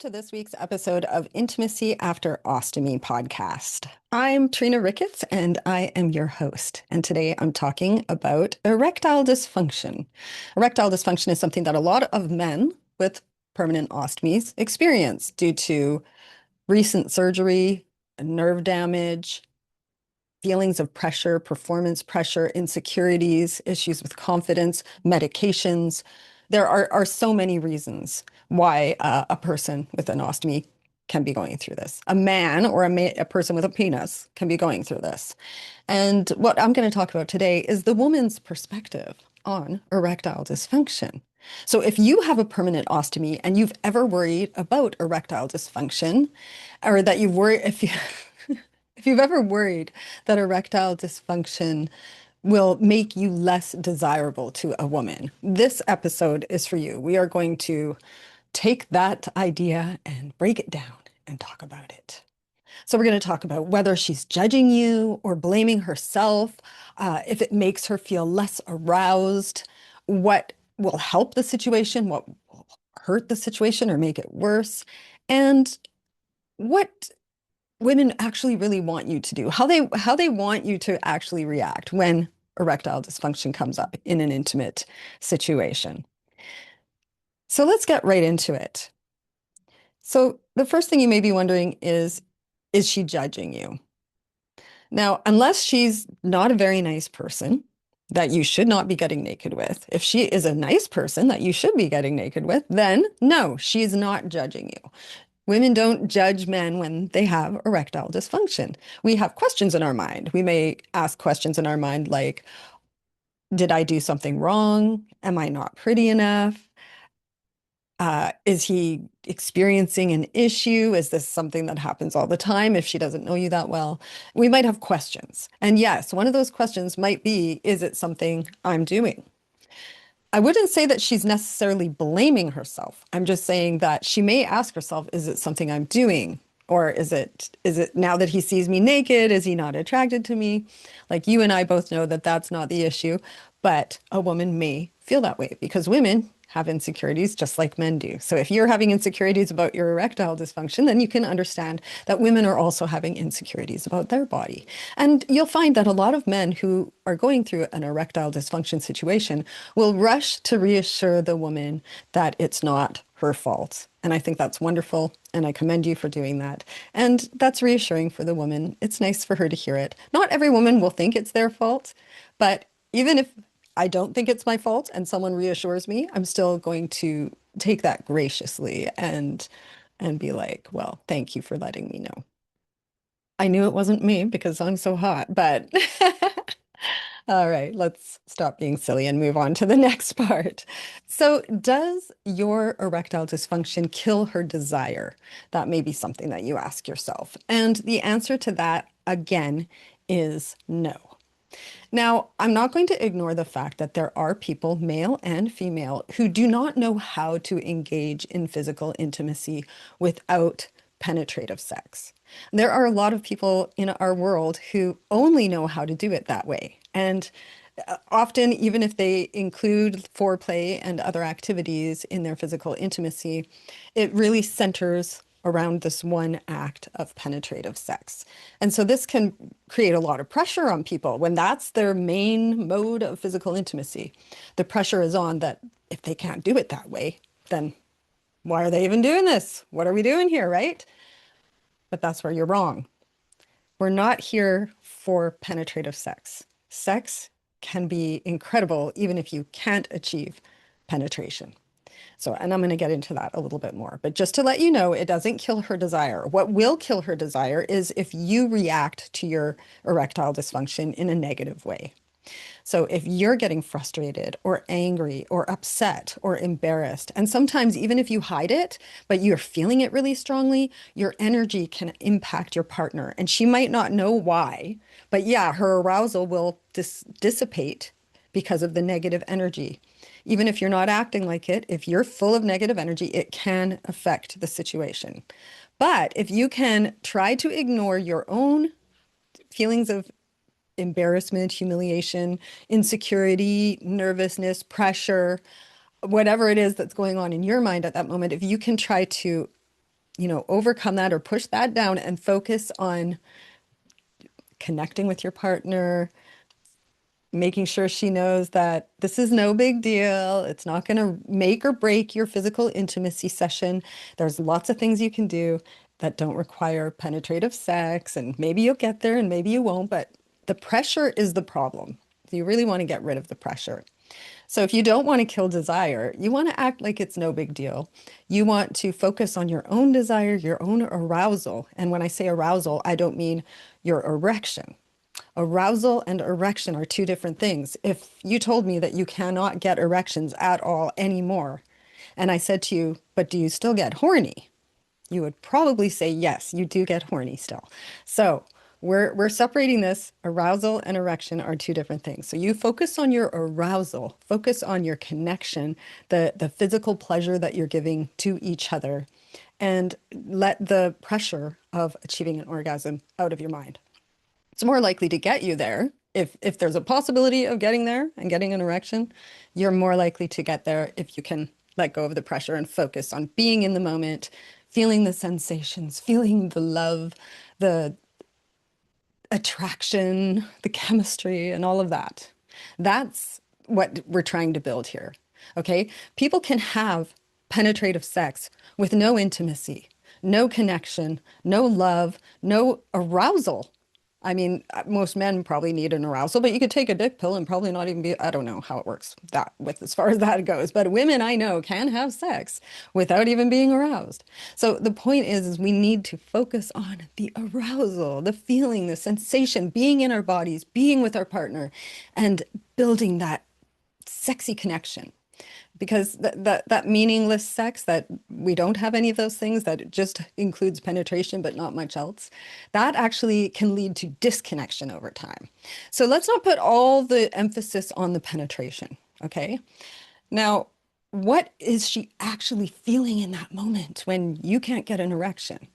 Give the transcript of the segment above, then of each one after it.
to this week's episode of Intimacy After Ostomy podcast. I'm Trina Ricketts and I am your host. And today I'm talking about erectile dysfunction. Erectile dysfunction is something that a lot of men with permanent ostomies experience due to recent surgery, nerve damage, feelings of pressure, performance pressure, insecurities, issues with confidence, medications. There are so many reasons why a person with an ostomy can be going through this. A man or a person with a penis can be going through this. And what I'm going to talk about today is the woman's perspective on erectile dysfunction. So if you have a permanent ostomy and you've ever worried about erectile dysfunction, or that you've worried, if you've ever worried that erectile dysfunction will make you less desirable to a woman, this episode is for you. We are going to take that idea and break it down and talk about it. So we're going to talk about whether she's judging you or blaming herself, if it makes her feel less aroused, what will help the situation, what will hurt the situation or make it worse, and what women actually really want you to do, how they want you to actually react when erectile dysfunction comes up in an intimate situation. So let's get right into it. So the first thing you may be wondering is she judging you? Now, unless she's not a very nice person that you should not be getting naked with, if she is a nice person that you should be getting naked with, then no, she's not judging you. Women don't judge men when they have erectile dysfunction. We have questions in our mind. We may ask questions in our mind like, did I do something wrong? Am I not pretty enough? Is he experiencing an issue? Is this something that happens all the time if she doesn't know you that well? We might have questions. And yes, one of those questions might be, is it something I'm doing? I wouldn't say that she's necessarily blaming herself. I'm just saying that she may ask herself, is it something I'm doing? Or is it now that he sees me naked, is he not attracted to me? Like you and I both know that that's not the issue, but a woman may feel that way because women have insecurities just like men do. So if you're having insecurities about your erectile dysfunction, then you can understand that women are also having insecurities about their body. And you'll find that a lot of men who are going through an erectile dysfunction situation will rush to reassure the woman that it's not her fault. And I think that's wonderful. And I commend you for doing that. And that's reassuring for the woman. It's nice for her to hear it. Not every woman will think it's their fault, but even if I don't think it's my fault and someone reassures me, I'm still going to take that graciously and be like, well, thank you for letting me know. I knew it wasn't me because I'm so hot, but all right, let's stop being silly and move on to the next part. So, does your erectile dysfunction kill her desire? That may be something that you ask yourself. And the answer to that, again, is no. Now, I'm not going to ignore the fact that there are people, male and female, who do not know how to engage in physical intimacy without penetrative sex. There are a lot of people in our world who only know how to do it that way. And often, even if they include foreplay and other activities in their physical intimacy, it really centers around this one act of penetrative sex. And so this can create a lot of pressure on people when that's their main mode of physical intimacy. The pressure is on that if they can't do it that way, then why are they even doing this? What are we doing here, right? But that's where you're wrong. We're not here for penetrative sex. Sex can be incredible even if you can't achieve penetration. So, and I'm going to get into that a little bit more, but just to let you know, it doesn't kill her desire. What will kill her desire is if you react to your erectile dysfunction in a negative way. So if you're getting frustrated or angry or upset or embarrassed, and sometimes even if you hide it, but you're feeling it really strongly, your energy can impact your partner. And she might not know why, but yeah, her arousal will dissipate because of the negative energy. Even if you're not acting like it, if you're full of negative energy, it can affect the situation. But if you can try to ignore your own feelings of embarrassment, humiliation, insecurity, nervousness, pressure, whatever it is that's going on in your mind at that moment, if you can try to overcome that or push that down and focus on connecting with your partner, making sure she knows that this is no big deal. It's not going to make or break your physical intimacy session. There's lots of things you can do that don't require penetrative sex, and maybe you'll get there and maybe you won't, but the pressure is the problem. So you really want to get rid of the pressure. So if you don't want to kill desire, you want to act like it's no big deal. You want to focus on your own desire, your own arousal. And when I say arousal, I don't mean your erection. Arousal and erection are two different things. If you told me that you cannot get erections at all anymore, and I said to you, but do you still get horny? You would probably say, yes, you do get horny still. So we're separating this. Arousal and erection are two different things. So you focus on your arousal, focus on your connection, the physical pleasure that you're giving to each other, and let the pressure of achieving an orgasm out of your mind. It's more likely to get you there. If there's a possibility of getting there and getting an erection, you're more likely to get there if you can let go of the pressure and focus on being in the moment, feeling the sensations, feeling the love, the attraction, the chemistry, and all of that. That's what we're trying to build here. Okay? People can have penetrative sex with no intimacy, no connection, no love, no arousal. I mean, most men probably need an arousal, but you could take a dick pill and probably not even be, I don't know how it works that with as far as that goes. But women I know can have sex without even being aroused. So the point is we need to focus on the arousal, the feeling, the sensation, being in our bodies, being with our partner, and building that sexy connection, because that meaningless sex that we don't have any of those things, that just includes penetration but not much else, that actually can lead to disconnection over time. So let's not put all the emphasis on the penetration. Okay, now what is she actually feeling in that moment when you can't get an erection?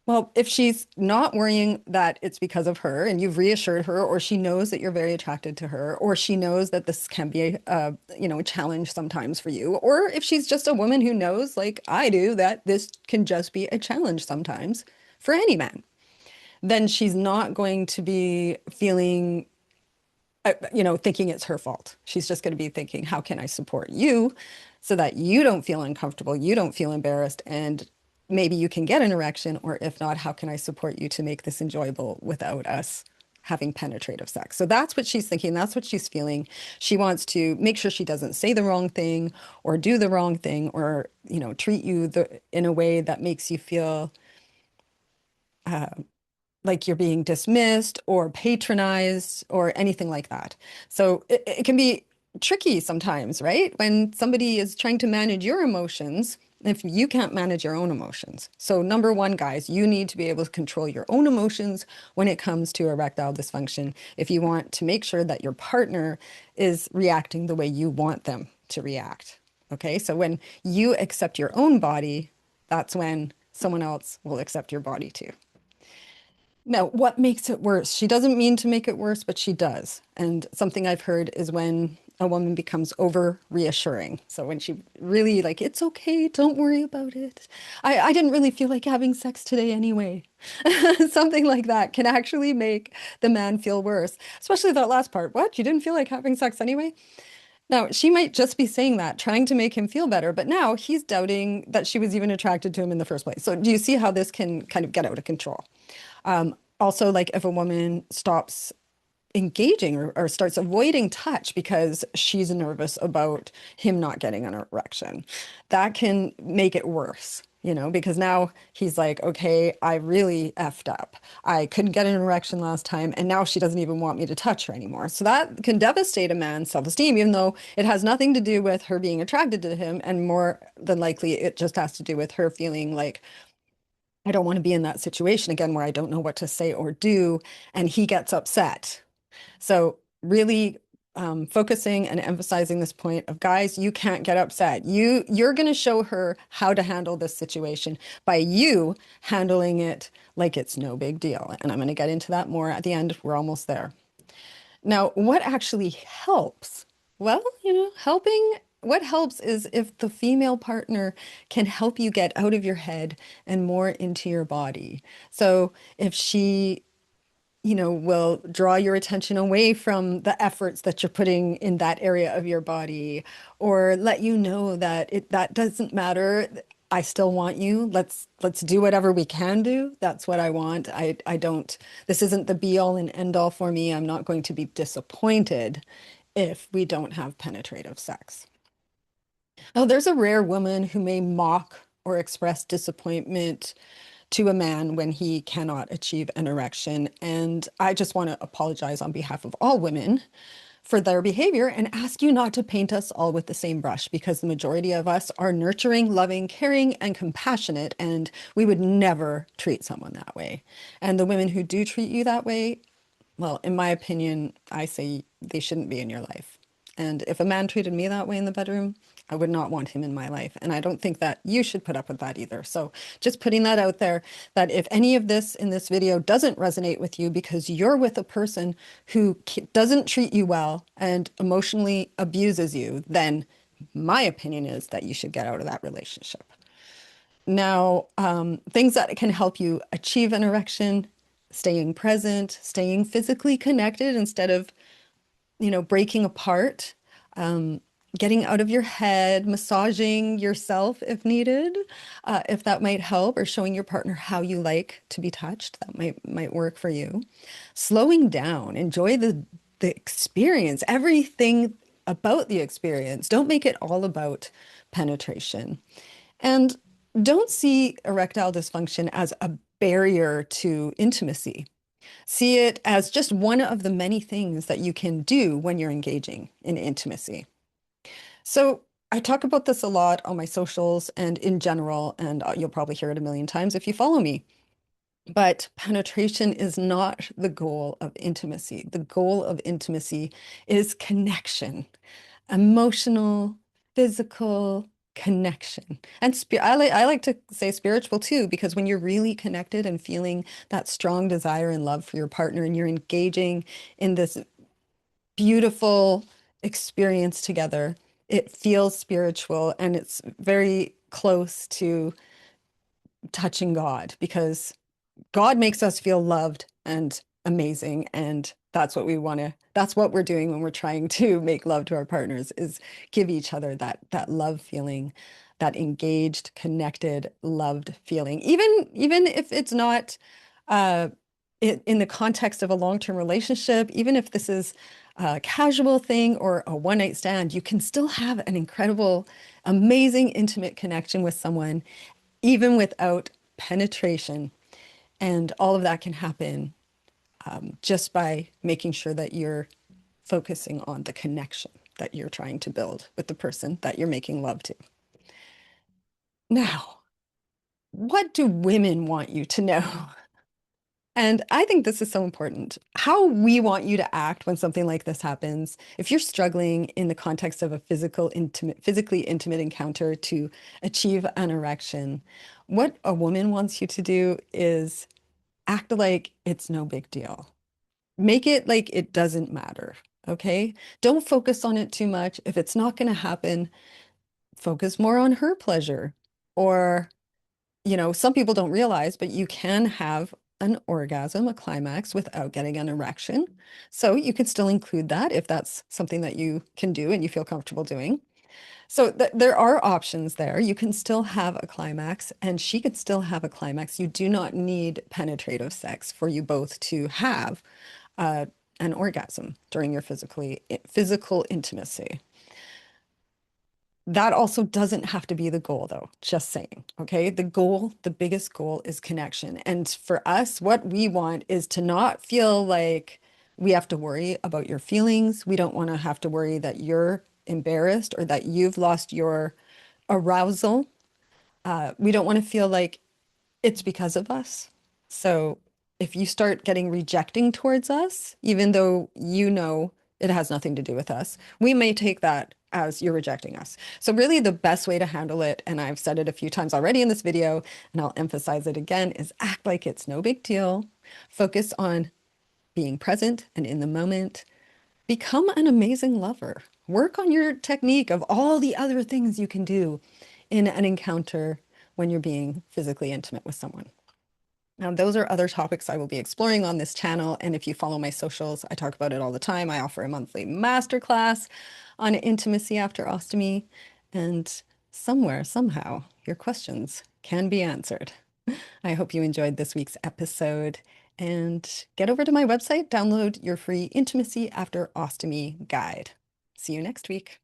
Well, if she's not worrying that it's because of her and you've reassured her, or she knows that you're very attracted to her, or she knows that this can be a challenge sometimes for you, or if she's just a woman who knows, like I do, that this can just be a challenge sometimes for any man, then she's not going to be feeling, thinking it's her fault. She's just going to be thinking, how can I support you so that you don't feel uncomfortable, you don't feel embarrassed, and maybe you can get an erection, or if not, how can I support you to make this enjoyable without us having penetrative sex? So that's what she's thinking. That's what she's feeling. She wants to make sure she doesn't say the wrong thing or do the wrong thing, or, treat you in a way that makes you feel like you're being dismissed or patronized or anything like that. So it can be tricky sometimes, right? When somebody is trying to manage your emotions, if you can't manage your own emotions. So number one, guys, you need to be able to control your own emotions when it comes to erectile dysfunction if you want to make sure that your partner is reacting the way you want them to react. Okay, so when you accept your own body, that's when someone else will accept your body too. Now, what makes it worse? She doesn't mean to make it worse, but she does. And something I've heard is when a woman becomes over reassuring. So when she really like, it's okay, don't worry about it. I didn't really feel like having sex today anyway. Something like that can actually make the man feel worse, especially that last part. What? You didn't feel like having sex anyway? Now, she might just be saying that, trying to make him feel better, but now he's doubting that she was even attracted to him in the first place. So do you see how this can kind of get out of control? Also, like if a woman stops engaging or starts avoiding touch because she's nervous about him not getting an erection, that can make it worse, because now he's like, okay, I really effed up. I couldn't get an erection last time, and now she doesn't even want me to touch her anymore. So that can devastate a man's self-esteem, even though it has nothing to do with her being attracted to him, and more than likely it just has to do with her feeling like, I don't want to be in that situation again where I don't know what to say or do, and he gets upset. So really focusing and emphasizing this point of, guys, you can't get upset. You're going to show her how to handle this situation by you handling it like it's no big deal. And I'm going to get into that more at the end. We're almost there. Now, what actually helps? Well, helping what helps is if the female partner can help you get out of your head and more into your body. So if she, will draw your attention away from the efforts that you're putting in that area of your body, or let you know that that doesn't matter. I still want you. Let's do whatever we can do. That's what I want. I don't, this isn't the be all and end all for me. I'm not going to be disappointed if we don't have penetrative sex. Oh, there's a rare woman who may mock or express disappointment to a man when he cannot achieve an erection. And I just want to apologize on behalf of all women for their behavior and ask you not to paint us all with the same brush, because the majority of us are nurturing, loving, caring, and compassionate, and we would never treat someone that way. And the women who do treat you that way, well, in my opinion, I say they shouldn't be in your life. And if a man treated me that way in the bedroom, I would not want him in my life. And I don't think that you should put up with that either. So just putting that out there, that if any of this in this video doesn't resonate with you because you're with a person who doesn't treat you well and emotionally abuses you, then my opinion is that you should get out of that relationship. Now, things that can help you achieve an erection: staying present, staying physically connected instead of, breaking apart, getting out of your head, massaging yourself if needed, if that might help, or showing your partner how you like to be touched. That might work for you. Slowing down, enjoy the experience, everything about the experience. Don't make it all about penetration. And don't see erectile dysfunction as a barrier to intimacy. See it as just one of the many things that you can do when you're engaging in intimacy. So I talk about this a lot on my socials and in general, and you'll probably hear it a million times if you follow me. But penetration is not the goal of intimacy. The goal of intimacy is connection, emotional, physical connection. And I like to say spiritual too, because when you're really connected and feeling that strong desire and love for your partner, and you're engaging in this beautiful experience together, it feels spiritual, and it's very close to touching God, because God makes us feel loved and amazing. And that's what we want to, that's what we're doing when we're trying to make love to our partners, is give each other that love feeling, that engaged, connected, loved feeling. Even if it's not in the context of a long-term relationship, even if this is a casual thing or a one-night stand, you can still have an incredible, amazing, intimate connection with someone, even without penetration. And all of that can happen just by making sure that you're focusing on the connection that you're trying to build with the person that you're making love to. Now, what do women want you to know? And I think this is so important. How we want you to act when something like this happens. If you're struggling in the context of a physically intimate encounter to achieve an erection, what a woman wants you to do is act like it's no big deal. Make it like it doesn't matter. Okay. Don't focus on it too much. If it's not going to happen, focus more on her pleasure. Or, some people don't realize, but you can have an orgasm, a climax, without getting an erection. So you could still include that if that's something that you can do and you feel comfortable doing. So there are options there. You can still have a climax, and she could still have a climax. You do not need penetrative sex for you both to have uh, an orgasm during your physical intimacy. That also doesn't have to be the goal, though, just saying. Okay. The goal, the biggest goal, is connection. And for us, what we want is to not feel like we have to worry about your feelings. We don't want to have to worry that you're embarrassed or that you've lost your arousal. We don't want to feel like it's because of us. So if you start getting rejecting towards us, even though it has nothing to do with us, we may take that as you're rejecting us. So really the best way to handle it, and I've said it a few times already in this video, and I'll emphasize it again, is act like it's no big deal. Focus on being present and in the moment. Become an amazing lover work on your technique of all the other things you can do in an encounter when you're being physically intimate with someone. Now, those are other topics I will be exploring on this channel. And if you follow my socials, I talk about it all the time. I offer a monthly masterclass on intimacy after ostomy. And somewhere, somehow, your questions can be answered. I hope you enjoyed this week's episode. And get over to my website, download your free Intimacy After Ostomy guide. See you next week.